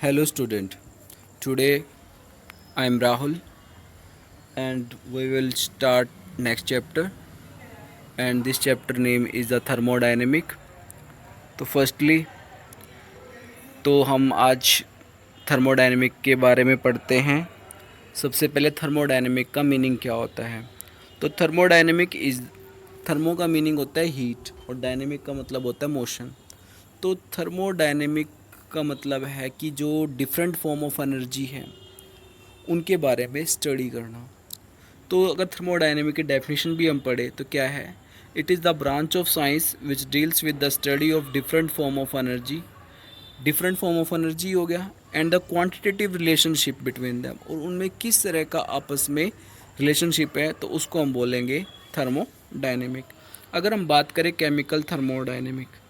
Hello student. Today I am Rahul and we will start next chapter and this chapter name is the thermodynamic. तो firstly तो हम आज thermodynamic के बारे में पढ़ते हैं। सबसे पहले थर्मोडायनेमिक का मीनिंग क्या होता है। तो थर्मोडायनेमिक इज थर्मो का मीनिंग होता है हीट और डायनेमिक का मतलब होता है मोशन। तो थर्मोडायनेमिक का मतलब है कि जो डिफरेंट फॉर्म ऑफ एनर्जी है उनके बारे में स्टडी करना। तो अगर थर्मोडायनेमिक की डेफिनेशन भी हम पढ़े तो क्या है, it is the branch of science which deals with the study of different form of energy. Different form of energy हो गया and the quantitative relationship between them, और उनमें किस तरह का आपस में रिलेशनशिप है तो उसको हम बोलेंगे थर्मोडायनेमिक। अगर हम बात करें केमिकल थर्मोडायनेमिक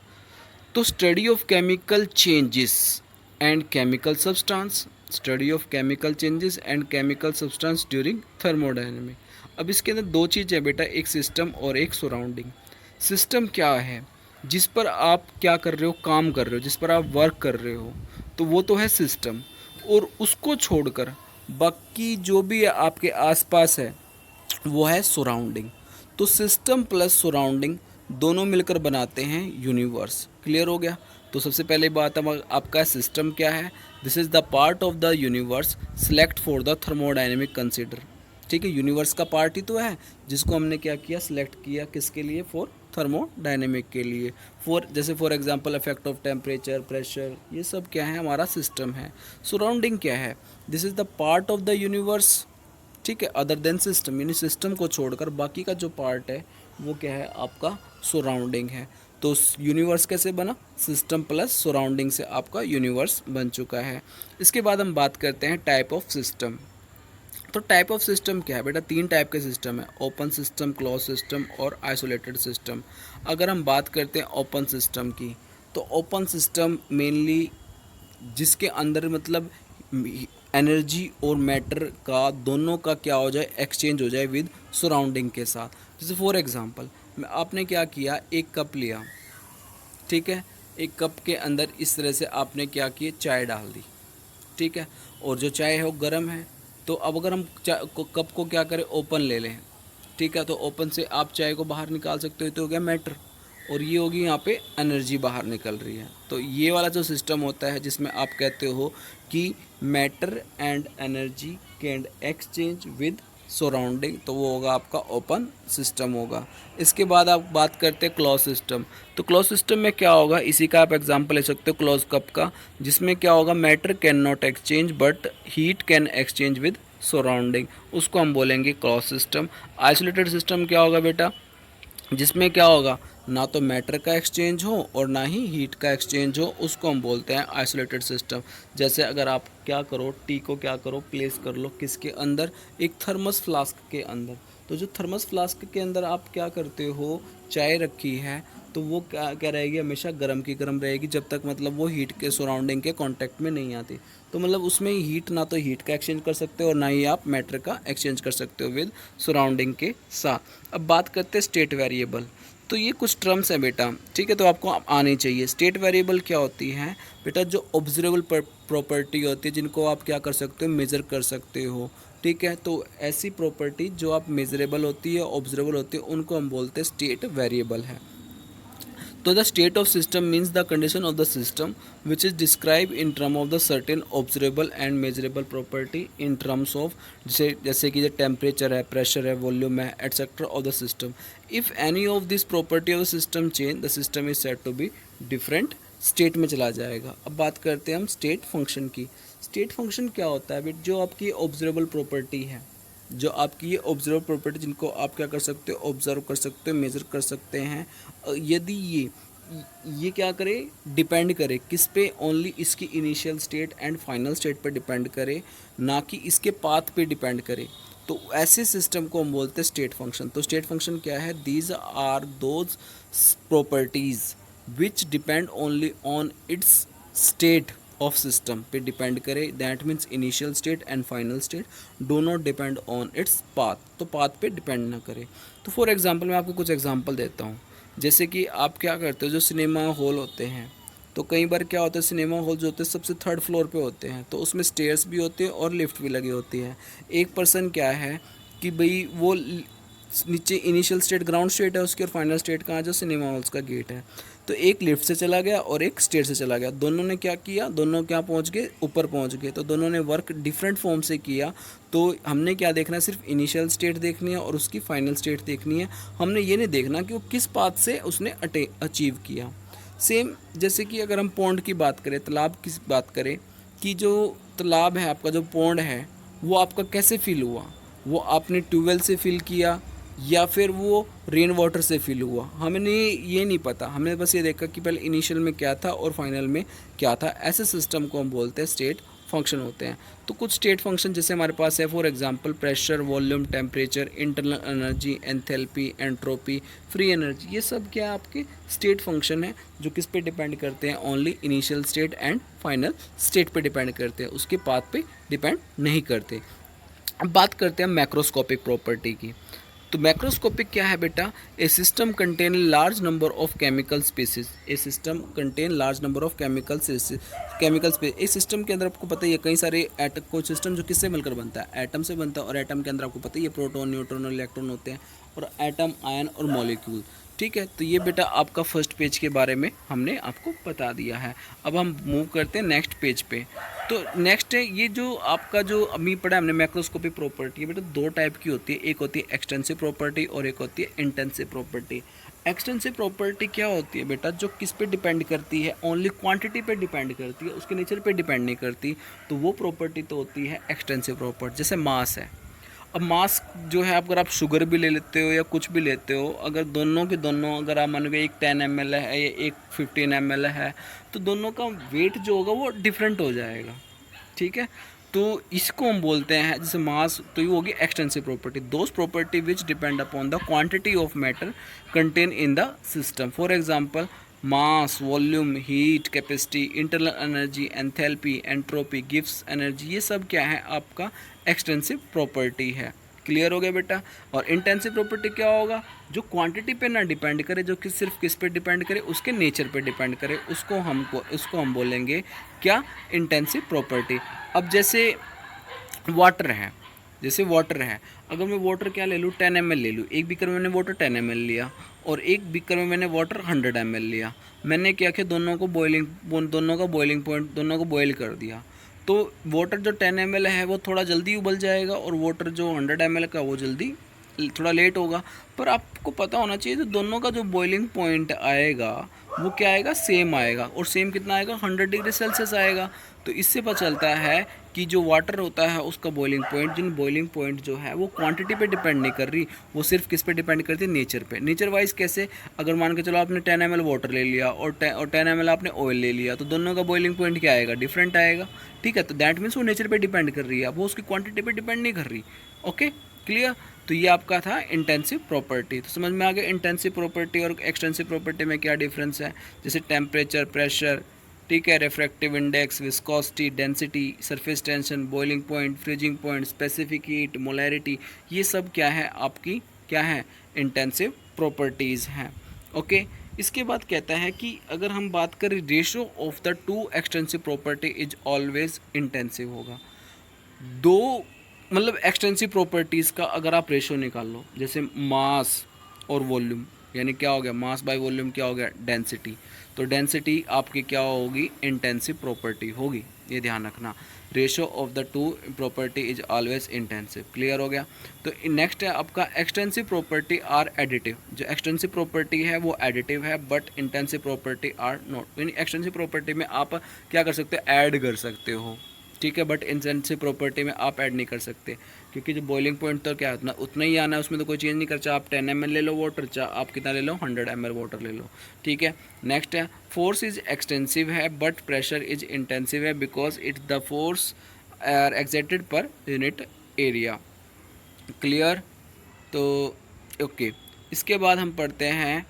तो study of chemical changes and chemical substance, study of chemical changes and chemical substance during thermodynamic. अब इसके अंदर दो चीज़ है बेटा, एक सिस्टम और एक सराउंडिंग। सिस्टम क्या है, जिस पर आप क्या कर रहे हो, काम कर रहे हो, जिस पर आप वर्क कर रहे हो, तो वो तो है सिस्टम। और उसको छोड़कर बाकी जो भी आपके आसपास है वो है सराउंडिंग। तो सिस्टम प्लस सराउंडिंग दोनों मिलकर बनाते हैं यूनिवर्स। क्लियर हो गया। तो सबसे पहले बात हम आपका सिस्टम क्या है, this is the part of the universe select for the thermodynamic consider. ठीक है, यूनिवर्स का पार्ट ही तो है जिसको हमने क्या किया, सिलेक्ट किया किसके लिए, फॉर थर्मोडायनेमिक के लिए। जैसे for example effect of temperature, pressure, ये सब क्या है, हमारा सिस्टम है। सराउंडिंग क्या है, this is the part of the universe, ठीक है, अदर देन सिस्टम, यानी सिस्टम को छोड़कर बाकी का जो पार्ट है वो क्या है, आपका सराउंडिंग है। तो यूनिवर्स कैसे बना, सिस्टम प्लस सराउंडिंग से आपका यूनिवर्स बन चुका है। इसके बाद हम बात करते हैं टाइप ऑफ सिस्टम। तो टाइप ऑफ सिस्टम क्या है बेटा, तीन टाइप के सिस्टम है, ओपन सिस्टम, क्लोज सिस्टम और आइसोलेटेड सिस्टम। अगर हम बात करते हैं ओपन सिस्टम की, तो ओपन सिस्टम मेनली जिसके अंदर मतलब एनर्जी और मैटर का दोनों का क्या हो जाए, एक्सचेंज हो जाए विद सराउंडिंग के साथ। जैसे फॉर एग्जांपल आपने क्या किया, एक कप लिया, ठीक है, एक कप के अंदर इस तरह से आपने क्या किया, चाय डाल दी, ठीक है, और जो चाय है वो गर्म है। तो अब अगर हम कप को क्या करें, ओपन ले लें, ठीक है, तो ओपन से आप चाय को बाहर निकाल सकते हो, तो हो गया मैटर, और ये होगी यहाँ पे एनर्जी बाहर निकल रही है। तो ये वाला जो सिस्टम होता है जिसमें आप कहते हो कि matter and energy can exchange with surrounding, तो वो होगा आपका ओपन सिस्टम होगा। इसके बाद आप बात करते हैं क्लोज सिस्टम। तो क्लोज सिस्टम में क्या होगा, इसी का आप एग्जांपल ले सकते हो क्लोज कप का, जिसमें क्या होगा, matter can not exchange but heat can exchange with surrounding, उसको हम बोलेंगे क्लोज सिस्टम। आइसोलेटेड सिस्टम क्या होगा बेटा, जिसमें क्या होगा, ना तो मैटर का एक्सचेंज हो और ना ही हीट का एक्सचेंज हो, उसको हम बोलते हैं आइसोलेटेड सिस्टम। जैसे अगर आप क्या करो, टी को क्या करो, प्लेस कर लो किसके अंदर, एक थर्मस फ्लास्क के अंदर। तो जो थर्मस फ्लास्क के अंदर आप क्या करते हो, चाय रखी है, तो वो क्या क्या रहेगी, हमेशा गर्म की गर्म रहेगी जब तक मतलब वो हीट के सराउंडिंग के कांटेक्ट में नहीं आती। तो मतलब उसमें हीट, ना तो हीट का एक्सचेंज कर सकते हो और ना ही आप मैटर का एक्सचेंज कर सकते हो विद सराउंडिंग के साथ। अब बात करते हैं स्टेट वेरिएबल। तो ये कुछ टर्म्स हैं बेटा, ठीक है, तो आपको आनी चाहिए। स्टेट वेरिएबल क्या होती है बेटा, जो ऑब्जर्वेबल प्रॉपर्टी होती है, जिनको आप क्या कर सकते हो, मेज़र कर सकते हो, ठीक है। तो ऐसी प्रॉपर्टी जो आप मेजरेबल होती है, ऑब्जर्वेबल होती है, उनको हम बोलते हैं स्टेट वेरिएबल है। तो the state of system means the condition of the system which is describe in term of the certain observable and measurable property in terms of, जैसे कि जो टेम्परेचर है, प्रेशर है, वॉल्यूम है, etcetera of the system. If any of this property of the system change, the system is said to be different state में चला जाएगा। अब बात करते हैं हम स्टेट फंक्शन की। स्टेट फंक्शन क्या होता है बेट, जो आपकी ऑब्जर्वेबल प्रॉपर्टी है, जो आपकी ये ऑब्जर्व प्रॉपर्टी, जिनको आप क्या कर सकते हो, ऑब्जर्व कर सकते हो, मेज़र कर सकते हैं, यदि ये क्या करे, डिपेंड करे किस पे, ओनली इसकी initial state and final state पे डिपेंड करे, ना कि इसके पाथ पे डिपेंड करे, तो ऐसे सिस्टम को हम बोलते हैं स्टेट फंक्शन। तो स्टेट फंक्शन क्या है, these are those properties which depend only on its state of system पे डिपेंड करे, that means initial state and final state do not depend on its path, तो पाथ पे depend ना करे। तो फॉर एग्जांपल मैं आपको कुछ एग्जांपल देता हूँ। जैसे कि आप क्या करते हो, जो सिनेमा हॉल होते हैं, तो कई बार क्या होता है, सिनेमा हॉल जो होते हैं सबसे थर्ड फ्लोर पे होते हैं, तो उसमें स्टेयर्स भी होते हैं और लिफ्ट भी लगी होती है। एक पर्सन क्या है कि भाई वो नीचे इनिशियल स्टेट ग्राउंड स्टेट है उसकी, और फाइनल स्टेट कहाँ जो सिनेमा हॉल्स का गेट है, तो एक लिफ्ट से चला गया और एक स्टेयर से चला गया। दोनों ने क्या किया, दोनों क्या पहुंच गए, ऊपर पहुंच गए। तो दोनों ने वर्क डिफरेंट फॉर्म से किया। तो हमने क्या देखना है, सिर्फ इनिशियल स्टेट देखनी है और उसकी फाइनल स्टेट देखनी है। हमने ये नहीं देखना कि वो किस पाथ से उसने अचीव किया। सेम जैसे कि अगर हम पौंड की बात करें, तालाब की बात करें, कि जो तालाब है आपका, जो पौंड है, वो आपका कैसे फिल हुआ, वो आपने ट्यूबवेल से फिल किया या फिर वो रेन वाटर से फिल हुआ, हमने ये नहीं पता। हमने बस ये देखा कि पहले इनिशियल में क्या था और फाइनल में क्या था। ऐसे सिस्टम को हम बोलते हैं स्टेट फंक्शन होते हैं। तो कुछ स्टेट फंक्शन जैसे हमारे पास है, for example pressure, volume, temperature, internal energy, enthalpy, entropy, free energy, ये सब क्या आपके स्टेट फंक्शन है जो किस पे डिपेंड करते हैं, only initial state and final state पे डिपेंड करते हैं, उसके पाथ पे डिपेंड नहीं करते। अब बात करते हैं मैक्रोस्कोपिक प्रॉपर्टी की। तो मैक्रोस्कोपिक क्या है बेटा, a system contain large number of chemical species, a system contain large number of chemical space. इस सिस्टम के अंदर आपको पता ही है कई सारे एटम, कोई सिस्टम जो किससे मिलकर बनता है, एटम से बनता है, और एटम के अंदर आपको पता ही है प्रोटॉन, न्यूट्रॉन और इलेक्ट्रॉन होते हैं, और एटम, आयन और मॉलिक्यूल। ठीक है, तो ये बेटा आपका फर्स्ट पेज के बारे में हमने आपको बता दिया है। अब हम मूव करते हैं नेक्स्ट पेज पे। तो नेक्स्ट है ये जो आपका जो अभी पढ़ा हमने मैक्रोस्कोपिक प्रॉपर्टी, बेटा दो टाइप की होती है, एक होती है एक्सटेंसिव प्रॉपर्टी और एक होती है इंटेंसिव प्रॉपर्टी। एक्सटेंसिव प्रॉपर्टी क्या होती है बेटा, जो किस पे डिपेंड करती है, ओनली क्वांटिटी पे डिपेंड करती है, उसके नेचर पे डिपेंड नहीं करती। तो वो प्रॉपर्टी तो होती है एक्सटेंसिव प्रॉपर्टी। जैसे मास है, अब मास जो है, अगर आप शुगर भी ले लेते हो या कुछ भी लेते हो, अगर दोनों के दोनों, अगर आप मानोगे एक 10 ml है या एक 15 ml है, तो दोनों का वेट जो होगा वो डिफरेंट हो जाएगा। ठीक है, तो इसको हम बोलते हैं जैसे मास, तो ये होगी extensive property, those property which depend upon the quantity of matter contain in the system. For example mass, volume, heat, capacity, internal energy, enthalpy, entropy, gives energy, ये सब क्या है आपका एक्सटेंसिव प्रॉपर्टी है। क्लियर हो गया बेटा। और इंटेंसिव प्रॉपर्टी क्या होगा, जो क्वांटिटी पे ना डिपेंड करे, जो कि सिर्फ किस पे डिपेंड करे, उसके नेचर पे डिपेंड करे, उसको हम बोलेंगे क्या, इंटेंसिव प्रॉपर्टी। अब जैसे वाटर है, जैसे वाटर है, अगर मैं वाटर क्या ले लूँ, 10 ml ले लूँ, एक बीकर में मैंने वाटर 10 ml लिया और एक बीकर में मैंने वाटर 100 ml लिया। मैंने क्या किया, दोनों का बॉइलिंग पॉइंट, दोनों को बॉयल कर दिया। तो वाटर जो 10 ml है वो थोड़ा जल्दी उबल जाएगा और वाटर जो 100 ml का वो जल्दी, थोड़ा लेट होगा। पर आपको पता होना चाहिए तो दोनों का जो बॉइलिंग पॉइंट आएगा वो क्या आएगा, सेम आएगा। और सेम कितना आएगा, 100 डिग्री सेल्सियस आएगा। तो इससे पता चलता है कि जो वाटर होता है उसका बॉइलिंग पॉइंट, जिन बॉइलिंग पॉइंट जो है वो क्वांटिटी पे डिपेंड नहीं कर रही, वो सिर्फ किस पे डिपेंड करती है, नेचर पे। नेचर वाइज कैसे, अगर मान के चलो आपने 10 ml वाटर ले लिया और 10 ml आपने ऑयल ले लिया, तो दोनों का बॉइलिंग पॉइंट क्या आएगा, डिफरेंट आएगा। ठीक है, तो दैट मीन्स वो नेचर पे डिपेंड कर रही है, वो उसकी क्वांटिटी पे डिपेंड नहीं कर रही। Okay, clear. तो ये आपका था इंटेंसिव प्रॉपर्टी। तो समझ में आ गया इंटेंसिव प्रॉपर्टी और एक्सटेंसिव प्रॉपर्टी में क्या डिफरेंस है। जैसे टेम्परेचर, प्रेशर, ठीक है, refractive index, viscosity, density, surface tension, boiling point, freezing point, specific heat, molarity, ये सब क्या है आपकी, क्या है, इंटेंसिव प्रॉपर्टीज़ हैं। ओके, इसके बाद कहता है कि अगर हम बात करें ratio of the to extensive property is always intensive होगा। दो मतलब एक्सटेंसिव प्रॉपर्टीज़ का अगर आप रेशो निकाल लो, जैसे मास और वॉल्यूम, यानी क्या हो गया, मास बाय वॉल्यूम क्या हो गया, डेंसिटी। तो डेंसिटी आपकी क्या होगी, इंटेंसिव प्रॉपर्टी होगी, ये ध्यान रखना। Ratio of the two property is always intensive. Clear हो गया। तो नेक्स्ट है आपका एक्सटेंसिव प्रॉपर्टी आर एडिटिव। जो एक्सटेंसिव प्रॉपर्टी है वो एडिटिव है, but intensive property are not. यानी एक्सटेंसिव प्रॉपर्टी में आप क्या कर सकते हो, ऐड कर सकते हो, ठीक है, बट इंटेंसिव प्रॉपर्टी में आप ऐड नहीं कर सकते, क्योंकि जो बॉइलिंग पॉइंट तो क्या है उतना ही आना है, उसमें तो कोई चेंज नहीं कर, चाहे आप 10 ml ले लो वाटर, चाहे आप कितना ले लो, 100 ml वाटर ले लो। ठीक है, नेक्स्ट है फोर्स इज एक्सटेंसिव है बट प्रेशर इज इंटेंसिव है, because it the force are exerted per unit area. Clear. तो ओके, इसके बाद हम पढ़ते हैं,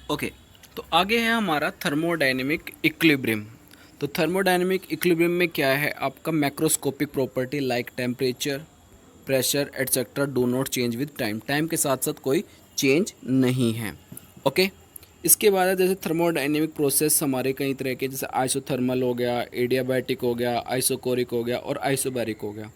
ओके, तो आगे है हमारा थर्मोडायनेमिक इक्विलिब्रियम। तो थर्मोडायनेमिक इक्विलिब्रियम में क्या है आपका, macroscopic property like temperature, pressure etcetera do not change with time. Time के साथ साथ कोई चेंज नहीं है। ओके, इसके बाद है जैसे थर्मोडाइनेमिक प्रोसेस हमारे कई तरह के, जैसे आइसोथर्मल हो गया, एडियाबैटिक हो गया, आइसोकोरिक हो गया और आइसोबैरिक हो गया।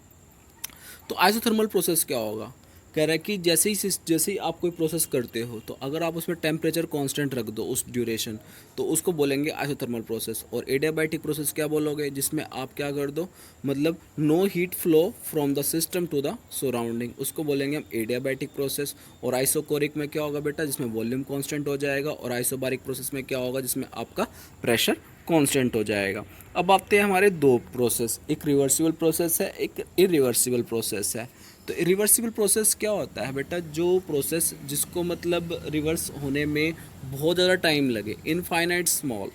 तो आइसोथर्मल प्रोसेस क्या होगा, कह रहा है कि जैसे ही आप कोई प्रोसेस करते हो तो अगर आप उसमें टेम्परेचर कांस्टेंट रख दो उस ड्यूरेशन, तो उसको बोलेंगे आइसोथर्मल प्रोसेस। और एडियाबैटिक प्रोसेस क्या बोलोगे, जिसमें आप क्या कर दो, मतलब no heat flow from the system to the surrounding, उसको बोलेंगे हम एडियाबैटिक प्रोसेस। और आइसोकोरिक में क्या होगा बेटा, जिसमें वॉल्यूम कांस्टेंट हो जाएगा। और आइसोबारिक प्रोसेस में क्या होगा, जिसमें आपका प्रेशर कांस्टेंट हो जाएगा। अब आते हैं हमारे दो प्रोसेस, एक रिवर्सिबल प्रोसेस है, एक इरिवर्सिबल प्रोसेस है। तो रिवर्सिबल प्रोसेस क्या होता है बेटा, जो प्रोसेस जिसको मतलब रिवर्स होने में बहुत ज़्यादा टाइम लगे, इनफाइनाइट स्मॉल,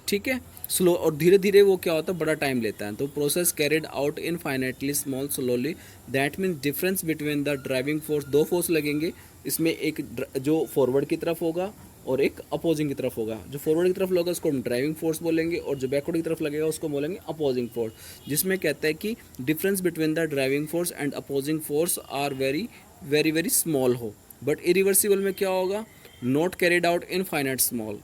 ठीक है, स्लो, और धीरे धीरे वो क्या होता है, बड़ा टाइम लेता है। तो process carried out infinitely small slowly, that means difference between the driving force, दो फोर्स लगेंगे इसमें, एक जो फॉरवर्ड की तरफ होगा और एक अपोजिंग की तरफ होगा। जो फॉरवर्ड की तरफ होगा उसको हम ड्राइविंग फोर्स बोलेंगे, और जो बैकवर्ड की तरफ लगेगा उसको बोलेंगे अपोजिंग फोर्स। जिसमें कहता है कि difference between the driving force and opposing force are very very very small हो। बट इरिवर्सिबल में क्या होगा, not carried out in finite small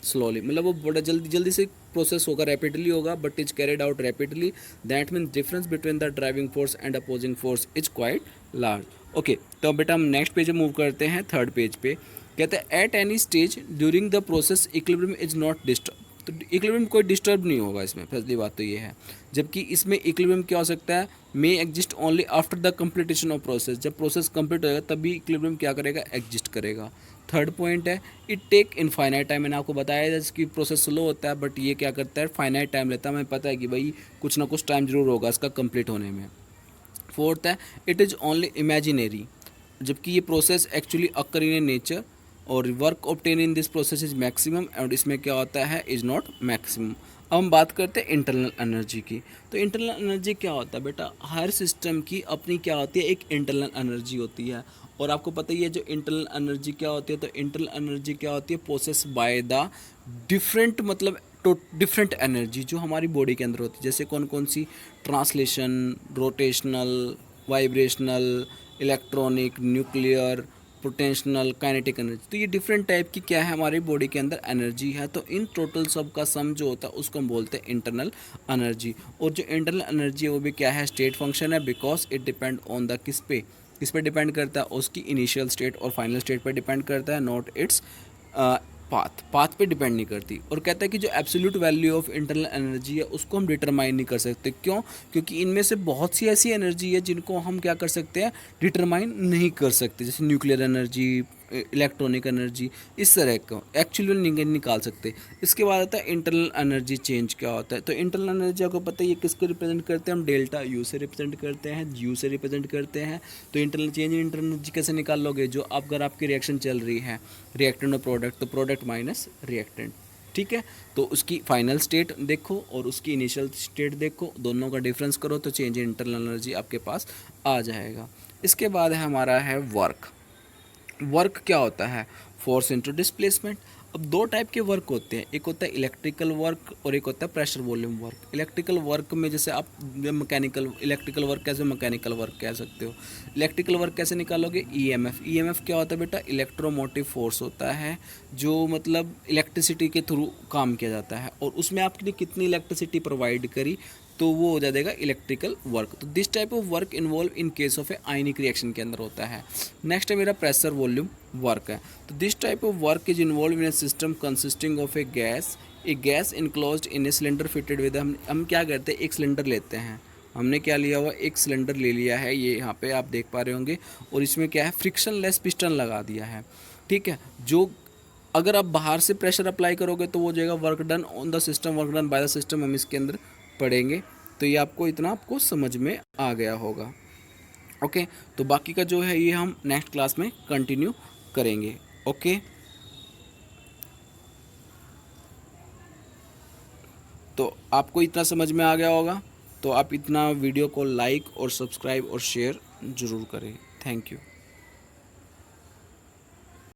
slowly, मतलब वो बड़ा जल्दी जल्दी से प्रोसेस होगा, रैपिडली होगा, but is carried out rapidly. That means difference between the driving force and opposing force is quite large. Okay, तो बेटा हम नेक्स्ट पेज में मूव करते हैं, थर्ड पेज पे। कहते हैं at any stage during the process equilibrium is not disturb. तो इक्विलिब्रियम कोई डिस्टर्ब नहीं होगा इसमें, पहली बात तो ये है। जबकि इसमें इक्विलिब्रियम क्या हो सकता है, may exist only after the completion of process, जब प्रोसेस कंप्लीट होगा तभी इक्विलिब्रियम क्या करेगा, एग्जिस्ट करेगा। थर्ड पॉइंट है इट टेक इनफाइनाइट टाइम, मैंने आपको बताया जैसे प्रोसेस स्लो होता है बट ये क्या करता है, फाइनाइट टाइम लेता है, हमें पता है कि भाई कुछ ना कुछ टाइम जरूर होगा इसका कंप्लीट होने में। फोर्थ है इट इज़ ओनली इमेजिनरी, जबकि ये process actually occur in nature, और work obtain in this process is maximum, और इसमें क्या होता है, इज़ नॉट मैक्सिमम। अब हम बात करते हैं इंटरनल एनर्जी की। तो इंटरनल एनर्जी क्या होता है बेटा, हर सिस्टम की अपनी क्या होती है, एक इंटरनल एनर्जी होती है। और आपको पता ही है जो इंटरनल एनर्जी क्या होती है, तो इंटरनल एनर्जी क्या होती है, प्रोसेस बाय द डिफरेंट, मतलब डिफरेंट एनर्जी जो हमारी बॉडी के अंदर होती है। जैसे कौन कौन सी, translation, rotational, vibrational, electronic, nuclear, potential, kinetic energy. तो ये डिफरेंट टाइप की क्या है हमारी बॉडी के अंदर एनर्जी है। तो इन टोटल सब का सम जो होता है उसको हम बोलते हैं इंटरनल एनर्जी। और जो इंटरनल एनर्जी है वो भी क्या है, स्टेट फंक्शन है, because it depend on the किस पे डिपेंड करता है, उसकी इनिशियल स्टेट और फाइनल स्टेट पर डिपेंड करता है, नॉट इट्स पाथ पे डिपेंड नहीं करती। और कहता है कि जो absolute value of internal energy है उसको हम डिटरमाइन नहीं कर सकते। क्यों, क्योंकि इनमें से बहुत सी ऐसी एनर्जी है जिनको हम क्या कर सकते हैं, डिटरमाइन नहीं कर सकते, जैसे न्यूक्लियर एनर्जी, इलेक्ट्रॉनिक एनर्जी, इस तरह का एक्चुअली निकाल सकते। इसके बाद आता है इंटरनल एनर्जी चेंज क्या होता है। तो इंटरनल एनर्जी आपको पता है ये किसको रिप्रेजेंट करते हैं, हम डेल्टा यू से रिप्रेजेंट करते हैं, यू से रिप्रेजेंट करते हैं। तो internal change in internal energy कैसे निकाल लोगे, जो अगर आपकी रिएक्शन चल रही है, रिएक्टेंट और प्रोडक्ट, तो प्रोडक्ट माइनस रिएक्टेंट, ठीक है। तो उसकी फाइनल स्टेट देखो और उसकी इनिशियल स्टेट देखो, दोनों का डिफरेंस करो तो चेंज इन इंटरनल एनर्जी आपके पास आ जाएगा। इसके बाद है हमारा है वर्क। वर्क क्या होता है, फोर्स इनटू डिस्प्लेसमेंट। अब दो टाइप के वर्क होते हैं, एक होता है इलेक्ट्रिकल वर्क और एक होता है pressure volume work. Electrical work में जैसे आप मैकेनिकल, इलेक्ट्रिकल वर्क कैसे मैकेनिकल वर्क कह सकते हो। इलेक्ट्रिकल वर्क कैसे निकालोगे, ईएमएफ। ईएमएफ क्या होता है बेटा, इलेक्ट्रोमोटिव फोर्स होता है जो मतलब इलेक्ट्रिसिटी के थ्रू काम किया जाता है, और उसमें आपने कितनी इलेक्ट्रिसिटी प्रोवाइड करी तो वो हो जाएगा इलेक्ट्रिकल वर्क। तो this type of work involve in case of A ionic reaction के अंदर होता है। नेक्स्ट है मेरा प्रेशर वॉल्यूम वर्क है। तो this type of work is involve in A system consisting of A gas enclosed in a cylinder fitted with, हम क्या करते हैं, एक सिलेंडर लेते हैं, हमने क्या लिया हुआ, एक सिलेंडर ले लिया है, ये यहाँ पे आप देख पा रहे होंगे, और इसमें क्या है, फ्रिक्शन लेस पिस्टन लगा दिया है, ठीक है। जो अगर आप बाहर से प्रेशर अप्लाई करोगे तो वो हो जाएगा work done on the system, work done by the system, हम इसके अंदर पढ़ेंगे। तो ये आपको इतना आपको समझ में आ गया होगा। ओके, तो बाकी का जो है ये हम नेक्स्ट क्लास में कंटिन्यू करेंगे। ओके, तो आपको इतना समझ में आ गया होगा, तो आप इतना वीडियो को लाइक और सब्सक्राइब और शेयर ज़रूर करें। Thank you.